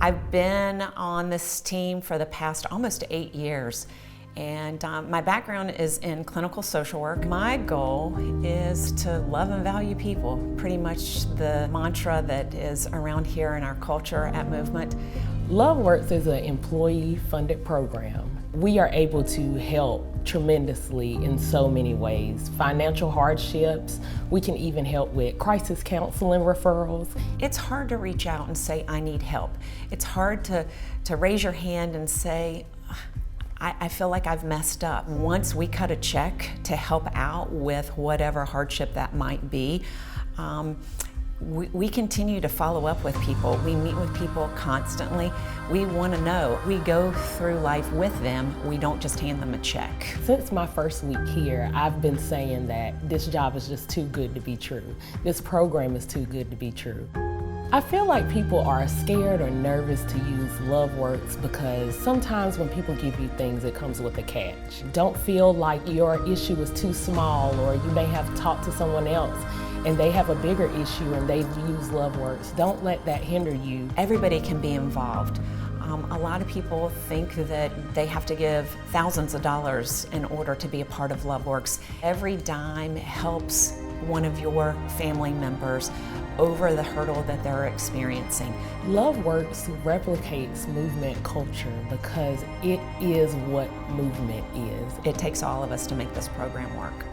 I've been on this team for the past almost 8 years. And my background is in clinical social work. My goal is to love and value people, pretty much the mantra that is around here in our culture at Movement. LoveWorks is an employee-funded program. We are able to help tremendously in so many ways. Financial hardships, we can even help with crisis counseling referrals. It's hard to reach out and say, I need help. It's hard to raise your hand and say, I feel like I've messed up. Once we cut a check to help out with whatever hardship that might be, we continue to follow up with people. We meet with people constantly. We want to know. We go through life with them. We don't just hand them a check. Since my first week here, I've been saying that this job is just too good to be true. This program is too good to be true. I feel like people are scared or nervous to use LoveWorks because sometimes when people give you things, it comes with a catch. Don't feel like your issue is too small, or you may have talked to someone else and they have a bigger issue and they've used LoveWorks. Don't let that hinder you. Everybody can be involved. A lot of people think that they have to give thousands of dollars in order to be a part of LoveWorks. Every dime helps one of your family members over the hurdle that they're experiencing. LoveWorks replicates movement culture because it is what movement is. It takes all of us to make this program work.